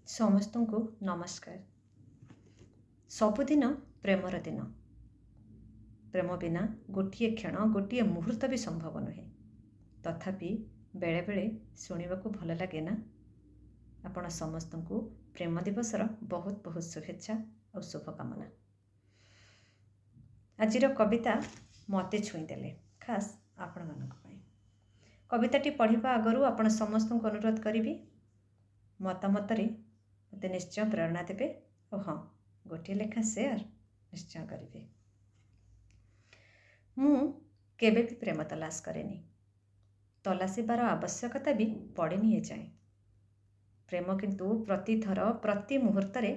ସମସ୍ତଙ୍କୁ ନମସ୍କାର। ସବୁଦିନ ପ୍ରେମର ଦିନ। ପ୍ରେମ ବିନା ଗୋଟିଏ କ୍ଷଣ ଗୋଟିଏ ମୁହୂର୍ତ୍ତ ବି ସମ୍ଭବ ନୁହେଁ। ତଥାପି ବେଳେବେଳେ ଶୁଣିବାକୁ ଭଲ ଲାଗେ ନା? ଆପଣ ସମସ୍ତଙ୍କୁ ପ୍ରେମ ଦିବସର ବହୁତ ବହୁତ ଶୁଭେଚ୍ଛା ଆଉ ଶୁଭକାମନା। ଆଜିର କବିତା ମୋତେ ଛୁଇଁଦେଲେ, ଖାସ୍ ଆପଣମାନଙ୍କ ପାଇଁ। କବିତାଟି ପଢ଼ିବା ଆଗରୁ ଆପଣ ସମସ୍ତଙ୍କୁ ଅନୁରୋଧ କରିବି, ମତାମତରେ ମୋତେ ନିଶ୍ଚୟ ପ୍ରେରଣା ଦେବେ ଓ ହଁ, ଗୋଟିଏ ଲେଖା ସେୟାର ନିଶ୍ଚୟ କରିବେ। ମୁଁ କେବେ ବି ପ୍ରେମ ତଲାସ କରେନି, ତଲାସିବାର ଆବଶ୍ୟକତା ବି ପଡ଼େନି ଏଯାଏଁ। ପ୍ରେମ କିନ୍ତୁ ପ୍ରତିଥର ପ୍ରତି ମୁହୂର୍ତ୍ତରେ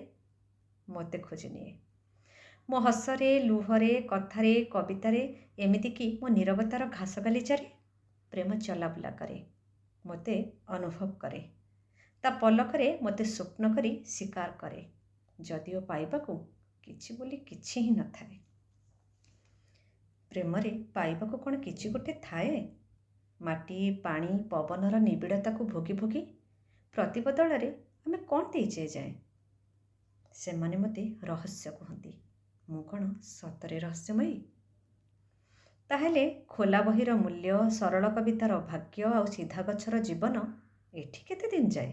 ମୋତେ ଖୋଜି ନିଏ। ମୋ ହସରେ, ଲୁହରେ, କଥାରେ, କବିତାରେ, ଏମିତିକି ମୋ ନୀରବତାର ଘାସ ଗାଲିଚାରେ ପ୍ରେମ ଚଲାବୁଲା କରେ, ମୋତେ ଅନୁଭବ କରେ। ତା ପଲକରେ ମୋତେ ସ୍ୱପ୍ନ କରି ଶିକାର କରେ, ଯଦିଓ ପାଇବାକୁ କିଛି ବୋଲି କିଛି ହିଁ ନଥାଏ। ପ୍ରେମରେ ପାଇବାକୁ କ'ଣ କିଛି ଗୋଟେ ଥାଏ? ମାଟି, ପାଣି, ପବନର ନିବିଡ଼ତାକୁ ଭୋଗି ଭୋଗି ପ୍ରତିବଦଳରେ ଆମେ କ'ଣ ଦେଇଛେ ଯାଏଁ? ସେମାନେ ମୋତେ ରହସ୍ୟ କୁହନ୍ତି। ମୁଁ କ'ଣ ସତରେ ରହସ୍ୟମୟୀ? ତାହେଲେ ଖୋଲା ବହିର ମୂଲ୍ୟ, ସରଳ କବିତାର ଭାଗ୍ୟ ଆଉ ସିଧା ଗଛର ଜୀବନ ଏଠି କେତେ ଦିନ ଯାଏ?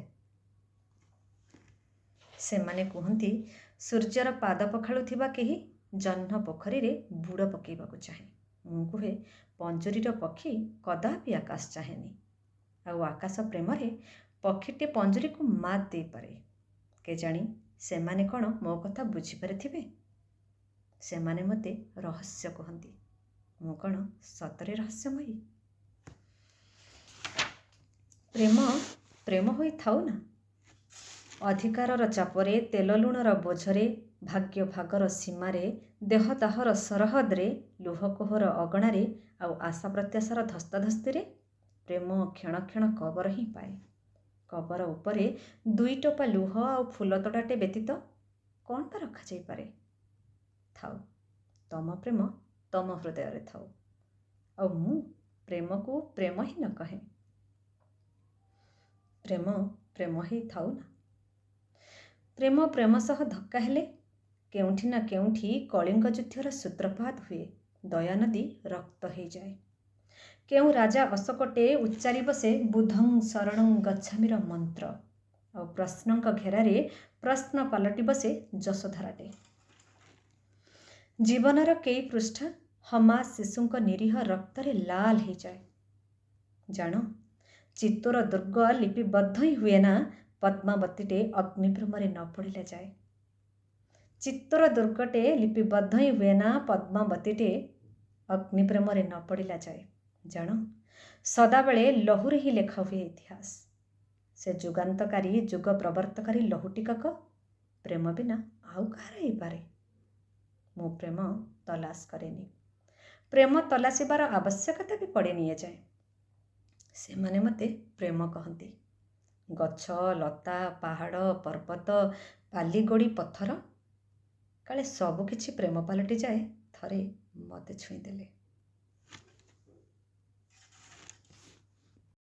ସେମାନେ କୁହନ୍ତି, ସୂର୍ଯ୍ୟର ପାଦ ପଖାଳୁଥିବା କେହି ଜହ୍ନ ପୋଖରୀରେ ବୁଡ଼ ପକାଇବାକୁ ଚାହେଁ। ମୁଁ କୁହେ, ପଞ୍ଜୁରୀର ପକ୍ଷୀ କଦାପି ଆକାଶ ଚାହେଁନି। ଆଉ ଆକାଶ ପ୍ରେମରେ ପକ୍ଷୀଟି ପଞ୍ଜୁରୀକୁ ମାତ ଦେଇପାରେ। କେଜାଣି ସେମାନେ କ'ଣ ମୋ କଥା ବୁଝିପାରିଥିବେ? ସେମାନେ ମୋତେ ରହସ୍ୟ କୁହନ୍ତି। ମୁଁ କ'ଣ ସତରେ ରହସ୍ୟମୟୀ? ପ୍ରେମ ହୋଇଥାଉ ନା। ଅଧିକାରର ଚାପରେ, ତେଲ ଲୁଣର ବୋଝରେ, ଭାଗ୍ୟ ଭାଗର ସୀମାରେ, ଦେହ ଦାହର ସରହଦରେ, ଲୁହ କୋହର ଅଗଣାରେ ଆଉ ଆଶା ପ୍ରତ୍ୟାଶାର ଧସ୍ତାଧସ୍ତିରେ ପ୍ରେମ କ୍ଷଣ କ୍ଷଣ କବର ହିଁ ପାଏ। କବର ଉପରେ 2 ଟୋପା ଲୁହ ଆଉ ଫୁଲ ତୋଡ଼ାଟେ ବ୍ୟତୀତ କ'ଣ ବା ରଖାଯାଇପାରେ? ଥାଉ, ତମ ପ୍ରେମ ତମ ହୃଦୟରେ ଥାଉ। ଆଉ ମୁଁ ପ୍ରେମକୁ ପ୍ରେମ ହିଁ ନ କହେ। ପ୍ରେମ ହେଇଥାଉ ନା। ପ୍ରେମ ସହ ଧକ୍କା ହେଲେ କେଉଁଠି ନା କେଉଁଠି କଳିଙ୍ଗ ଯୁଦ୍ଧର ସୂତ୍ରପାତ ହୁଏ, ଦୟାନଦୀ ରକ୍ତ ହେଇଯାଏ। କେଉଁ ରାଜା ଅଶୋକଟେ ଉଚ୍ଚାରି ବସେ ବୁଦ୍ଧଂ ଶରଣଂ ଗଚ୍ଛାମିର ମନ୍ତ୍ର, ଆଉ ପ୍ରଶ୍ନଙ୍କ ଘେରାରେ ପ୍ରଶ୍ନ ପାଲଟି ବସେ ଯଶୋଧରାଟେ। ଜୀବନର କେଇ ପୃଷ୍ଠା ହମାସ ଶିଶୁଙ୍କ ନିରୀହ ରକ୍ତରେ ଲାଲ ହେଇଯାଏ। ଜାଣ, ଚିତ୍ତୋର ଦୁର୍ଗ ଲିପିବଦ୍ଧ ହିଁ ହୁଏ ନା ପଦ୍ମାବତୀଟେ ଅଗ୍ନିପ୍ରେମରେ ନ ପଡ଼ିଲା ଯାଏ। ଚିତ୍ତୋର ଦୁର୍ଗଟେ ଲିପିବଦ୍ଧ ହିଁ ହୁଏ ନା ପଦ୍ମାବତୀଟେ ଅଗ୍ନିପ୍ରେମରେ ନ ପଡ଼ିଲା ଯାଏ। ଜାଣ, ସଦାବେଳେ ଲହୁରେ ହିଁ ଲେଖା ହୁଏ ଇତିହାସ। ସେ ଯୁଗାନ୍ତକାରୀ, ଯୁଗ ପ୍ରବର୍ତ୍ତକାରୀ ଲହୁ ଟିକକ ପ୍ରେମ ବିନା ଆଉ କାହାର ହେଇପାରେ? ମୁଁ ପ୍ରେମ ତଲାସ କରେନି। ପ୍ରେମ ତଲାସିବାର ଆବଶ୍ୟକତା ବି ପଡ଼େନି ଏଯାଏଁ। ସେମାନେ ମୋତେ ପ୍ରେମ କହନ୍ତି। ଗଛ, ଲତା, ପାହାଡ଼, ପର୍ବତ, ବାଲି, ଗୋଡ଼ି, ପଥର, କାଳେ ସବୁ କିଛି ପ୍ରେମ ପାଲଟି ଯାଏ ଥରେ ମୋତେ ଛୁଇଁଦେଲେ।